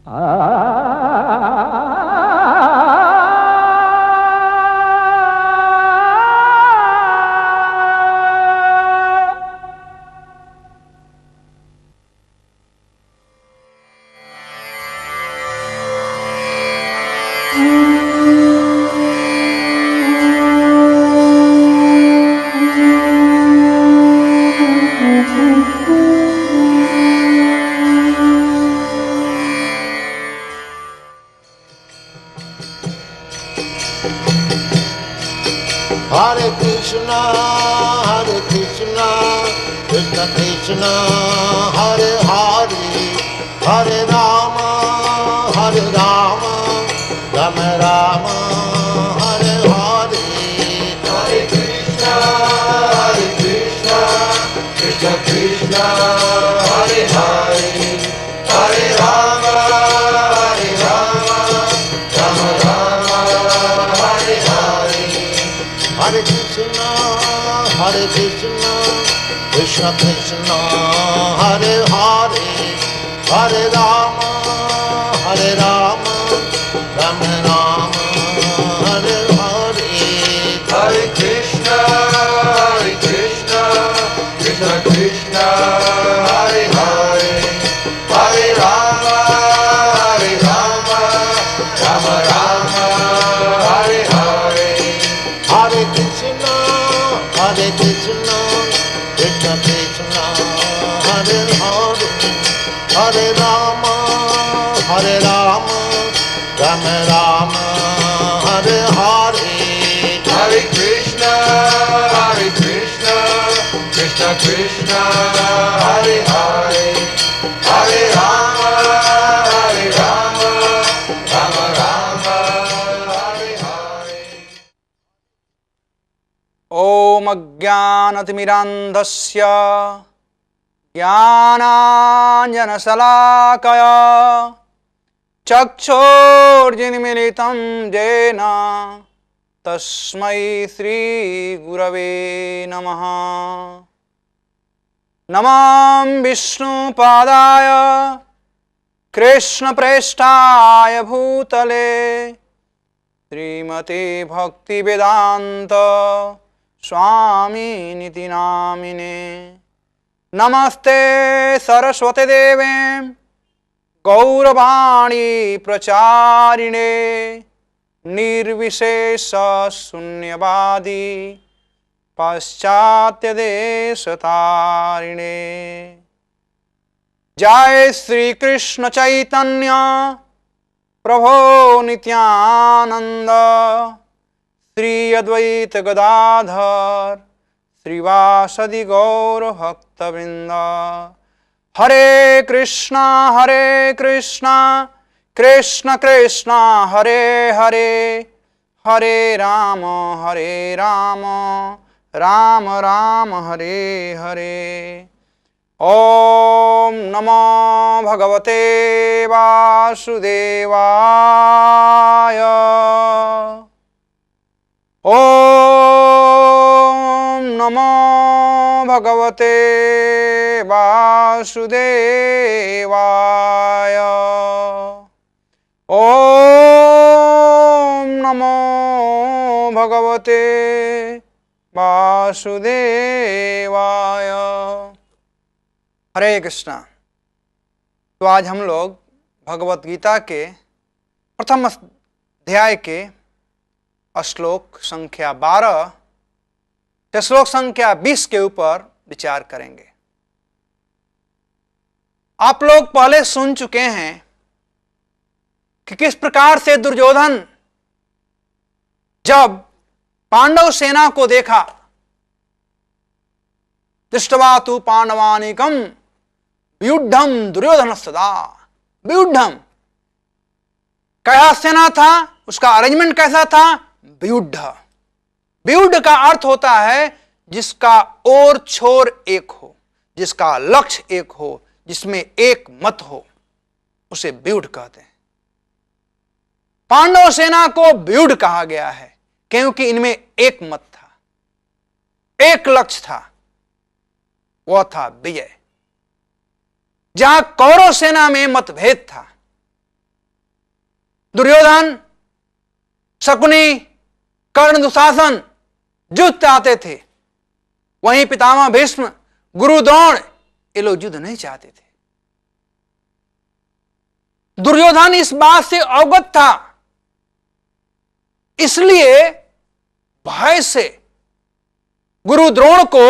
Hare Krishna, Krishna Krishna, Hare Hare, Hare Rama, Rama Rama, Hare Hare. Hare Krishna, Krishna Krishna, Hare Hare, Hare Rama, Rama Rama, Hare Hare. Hare Krishna, Krishna Krishna, Hare Hare, Hare Rama, Rama Rama, Hare Hare. Hare Krishna, Krishna Krishna, Hare Hare, Hare Rama, Rama Rama, Hare Hare. Hare Krishna, Krishna Krishna, Hare Hare, Hare Rama, Rama Rama, Hare Hare. Hare Krishna, Krishna Krishna, Hare Hare, Hare Rama, Rama Rama, Hare Hare. ओम अज्ञानतिमिरान्धस्य ज्ञानाञ्जनशलाकया चक्षुर्जिन्मीलितं येन तस्मै श्रीगुरवे नमः। नमः विष्णुपादाय कृष्णप्रेष्ठाय भूतले श्रीमते भक्तिवेदान्त स्वामिनिति नामिने। नमस्ते सरस्वती देवे गौरवाणी प्रचारिणे निर्विशेष शून्यवादी पाश्चात्य देशतारिणे। जय श्री कृष्ण चैतन्य प्रभो नित्यानंद, श्री अद्वैत गदाधर श्रीवासदि गौर भक्तवृंद। हरे कृष्णा कृष्ण कृष्ण हरे हरे, हरे राम राम राम हरे हरे। ओम नमो भगवते वासुदेवाय। ओम नमो भगवते वासुदेवाय। ओम नमो भगवते वासुदेवाय। हरे कृष्णा। तो आज हम लोग भगवत गीता के प्रथम अध्याय के श्लोक संख्या 12 से श्लोक संख्या 20 के ऊपर विचार करेंगे। आप लोग पहले सुन चुके हैं कि किस प्रकार से दुर्योधन जब पांडव सेना को देखा, दृष्ट्वा तु पांडवानीकम व्युढ़म दुर्योधन सदा। व्युढ़म कैसा सेना था, उसका अरेंजमेंट कैसा था? व्युढ़। व्युढ़ का अर्थ होता है जिसका ओर छोर एक हो, जिसका लक्ष्य एक हो, जिसमें एक मत हो, उसे व्युढ़ कहते हैं। पांडव सेना को व्युढ़ कहा गया है क्योंकि इनमें एक मत था, एक लक्ष्य था, वह था विजय। जहां कौरव सेना में मतभेद था, दुर्योधन, शकुनी, कर्ण, दुशासन युद्ध चाहते थे, वहीं पितामह भीष्म, गुरु द्रोण ये लोग युद्ध नहीं चाहते थे। दुर्योधन इस बात से अवगत था, इसलिए भय से गुरु द्रोण को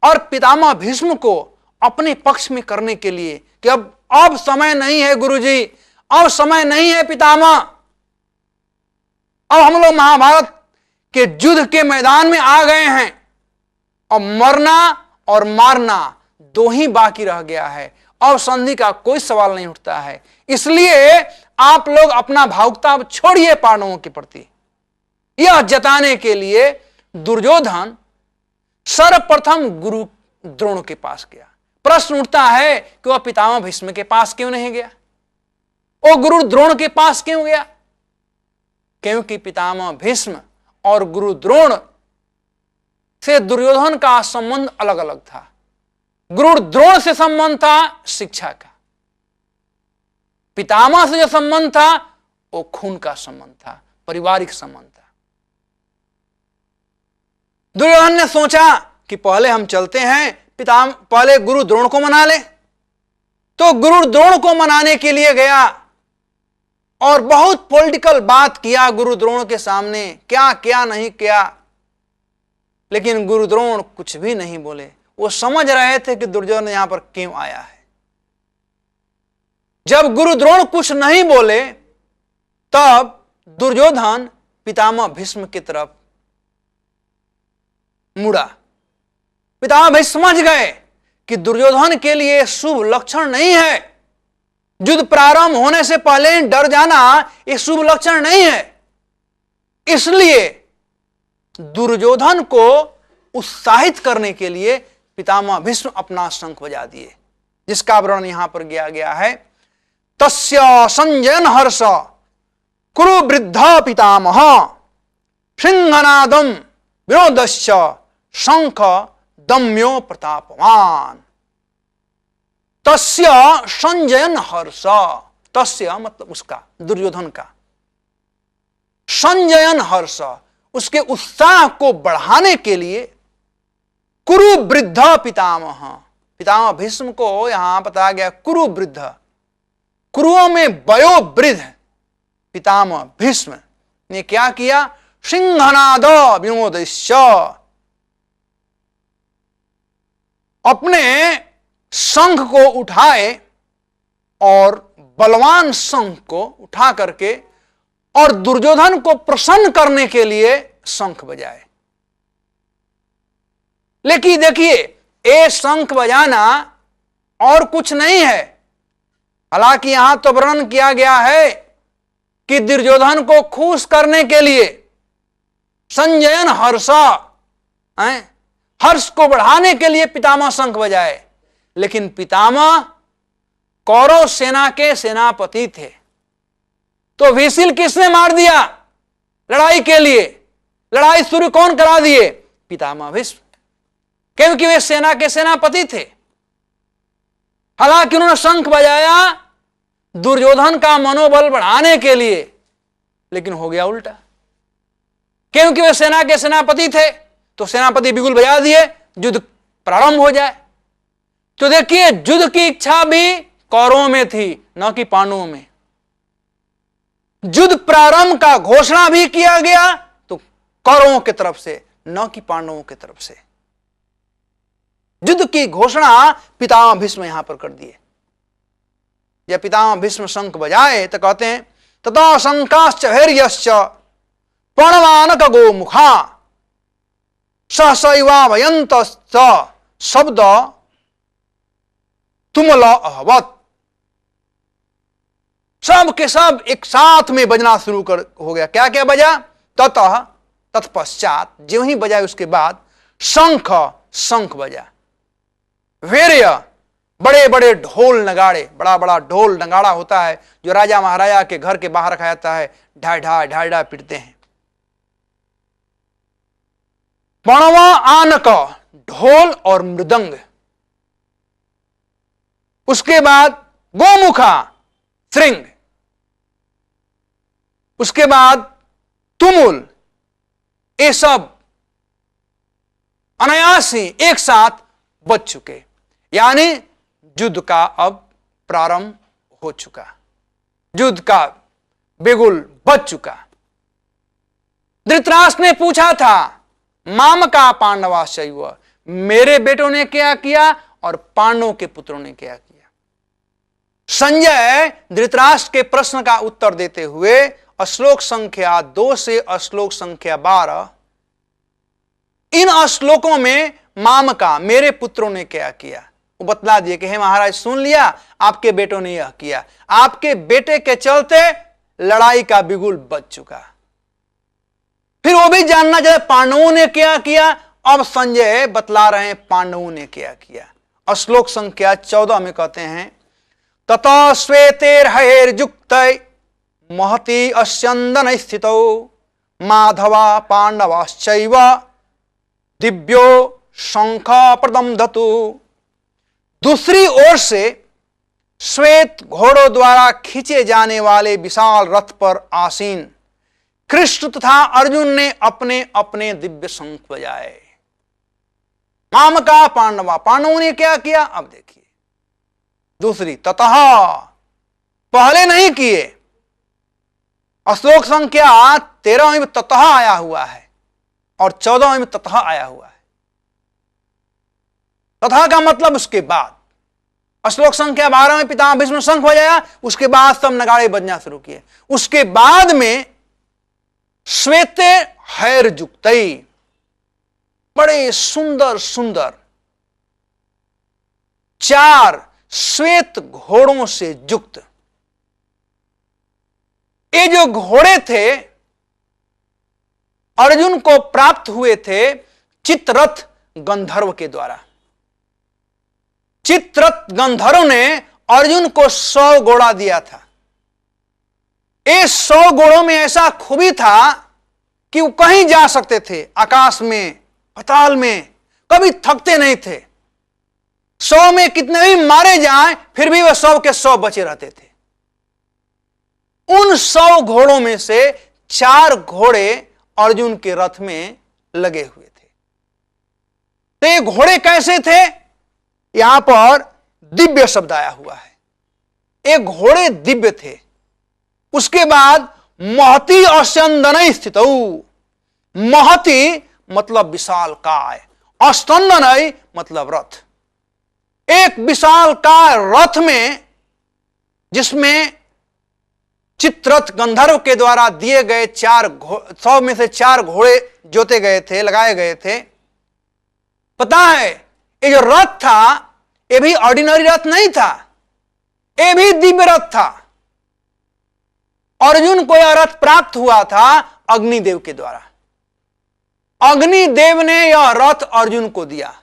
और पितामह भीष्म को अपने पक्ष में करने के लिए कि अब समय नहीं है गुरुजी, अब समय नहीं है पितामह, अब हम लोग महाभारत के युद्ध के मैदान में आ गए हैं और मरना और मारना दो ही बाकी रह गया है, अब संधि का कोई सवाल नहीं उठता है, इसलिए आप लोग अपना भावुकता छोड़िए पांडवों के प्रति। यह जताने के लिए दुर्योधन सर्वप्रथम गुरु द्रोण के पास गया। प्रश्न उठता है कि वह पितामह भीष्म के पास क्यों नहीं गया, वो गुरु द्रोण के पास क्यों गया? क्योंकि पितामह भीष्म और गुरु द्रोण से दुर्योधन का संबंध अलग अलग था। गुरु द्रोण से संबंध था शिक्षा का, पितामह से जो संबंध था वो खून का संबंध था, पारिवारिक संबंध था। दुर्योधन ने सोचा कि पहले हम चलते हैं, पहले गुरु द्रोण को मना ले, तो गुरु द्रोण को मनाने के लिए गया और बहुत पॉलिटिकल बात किया गुरु द्रोण के सामने, क्या क्या नहीं किया, लेकिन गुरु द्रोण कुछ भी नहीं बोले। वो समझ रहे थे कि दुर्योधन यहां पर क्यों आया है। जब गुरु द्रोण कुछ नहीं बोले तब दुर्योधन पितामह भीष्म की तरफ मुड़ा। पितामह भीष्म समझ गए कि दुर्योधन के लिए शुभ लक्षण नहीं है, युद्ध प्रारंभ होने से पहले डर जाना यह शुभ लक्षण नहीं है। इसलिए दुर्योधन को उत्साहित करने के लिए पितामह भीष्म अपना शंख बजा दिए, जिसका वर्णन यहां पर किया गया है। तस्य संजयन हर्ष कुरु वृद्ध पितामह सिंहनादम विनोदश्च शंख दम्यो प्रतापवान। तस्य संजयन हर्ष, तस्य मतलब उसका, दुर्योधन का, संजयन हर्ष उसके उत्साह को बढ़ाने के लिए कुरु वृद्ध पितामह, पितामह भीष्म को यहां बताया गया कुरु वृद्ध, कुरुओं में वयोवृद्ध पितामह भीष्म ने क्या किया? सिंहनाद विनोदश्च, अपने शंख को उठाए और बलवान शंख को उठा करके और दुर्योधन को प्रसन्न करने के लिए शंख बजाए। लेकिन देखिए, ये शंख बजाना और कुछ नहीं है। हालांकि यहां तो वर्णन किया गया है कि दुर्योधन को खुश करने के लिए संजयन हर्ष, हर्ष को बढ़ाने के लिए पितामह शंख बजाए। लेकिन पितामह कौरव सेना के सेनापति थे, तो व्हिसिल किसने मार दिया लड़ाई के लिए? लड़ाई शुरू कौन करा दिए? पितामह भीष्म, क्योंकि वे सेना के सेनापति थे। हालांकि उन्होंने शंख बजाया दुर्योधन का मनोबल बढ़ाने के लिए, लेकिन हो गया उल्टा। क्योंकि वे सेना के सेनापति थे तो सेनापति बिगुल बजा दिए, युद्ध प्रारंभ हो जाए। तो देखिए, युद्ध की इच्छा भी कौरवों में थी, न कि पांडवों में। युद्ध प्रारंभ का घोषणा भी किया गया तो कौरवों की तरफ से, न कि पांडवों की तरफ से। युद्ध की घोषणा पितामह भीष्म यहां पर कर दिए। जब पितामह भीष्म शंख बजाए तो कहते हैं तथा शंकाश्च भैर्यश्च प्रणवानक गो मुखा सहसैवा भयंत शब्द तुमल अहवत। सब के सब एक साथ में बजना शुरू हो गया। क्या क्या बजा? ततः, तत्पश्चात, जो ही बजाए उसके बाद शंख, शंख बजा। वीर्य, बड़े बड़े ढोल नगाड़े, बड़ा बड़ा ढोल नगाड़ा होता है जो राजा महाराजा के घर के बाहर रखा जाता है, ढाई ढाई ढाई ढाई पीटते हैं। प्रणवा आनक, ढोल और मृदंग। उसके बाद गोमुखा, श्रृंग। उसके बाद तुमुल, ये सब अनायास ही एक साथ बच चुके, यानी युद्ध का अब प्रारंभ हो चुका, युद्ध का बिगुल बच चुका। धृतराष्ट्र ने पूछा था, माम का पांडवाश्चैव, मेरे बेटों ने क्या किया और पांडवों के पुत्रों ने क्या किया। संजय धृतराष्ट्र के प्रश्न का उत्तर देते हुए श्लोक संख्या 2 से श्लोक संख्या 12, इन श्लोकों में माम का, मेरे पुत्रों ने क्या किया, वो बतला दिए कि हे महाराज, सुन लिया, आपके बेटों ने यह किया, आपके बेटे के चलते लड़ाई का बिगुल बच चुका। फिर वो भी जानना चाहिए पांडवों ने क्या किया। अब संजय बतला रहे हैं पांडवों ने क्या किया। श्लोक संख्या 14 में कहते हैं, ततः श्वेतेर हयेर्युक्त महति अस्यंदन स्थितौ माधवा पांडवाश्चैव दिव्यो शंख प्रदम्धतु। दूसरी ओर से श्वेत घोड़ों द्वारा खींचे जाने वाले विशाल रथ पर आसीन कृष्ण तथा अर्जुन ने अपने अपने दिव्य शंख बजाए। माम का पांडवा, पांडवों ने क्या किया, अब देखिए। दूसरी ततः, पहले नहीं किए। श्लोक संख्या 13 में ततः आया हुआ है और 14 में ततः आया हुआ है। तथा का मतलब उसके बाद। श्लोक संख्या 12 में पितामह भीष्म ने शंख बजाया, उसके बाद सब नगाड़े बजना शुरू किए। उसके बाद में श्वेते हैर्युक्तै, बड़े सुंदर सुंदर 4 श्वेत घोड़ों से युक्त। ये जो घोड़े थे अर्जुन को प्राप्त हुए थे चित्ररथ गंधर्व के द्वारा। चित्ररथ गंधर्व ने अर्जुन को 100 घोड़ा दिया था। ये 100 घोड़ों में ऐसा खूबी था कि वो कहीं जा सकते थे, आकाश में, पाताल में, कभी थकते नहीं थे। 100 में कितने भी मारे जाएं फिर भी वह 100 के 100 बचे रहते थे। उन 100 घोड़ों में से 4 घोड़े अर्जुन के रथ में लगे हुए थे। तो ये घोड़े कैसे थे, यहां पर दिव्य शब्द आया हुआ है। ये घोड़े दिव्य थे। उसके बाद महति अस्यंदन स्थितौ, महति मतलब विशाल काय, अस्यंदन मतलब रथ। एक विशाल काय रथ में, जिसमें चित्ररथ गंधर्व के द्वारा दिए गए 100 में से 4 घोड़े जोते गए थे, लगाए गए थे। पता है ये जो रथ था ये भी ऑर्डिनरी रथ नहीं था, ये भी दिव्य रथ था। अर्जुन को यह रथ प्राप्त हुआ था अग्निदेव के द्वारा। अग्निदेव ने यह रथ अर्जुन को दिया।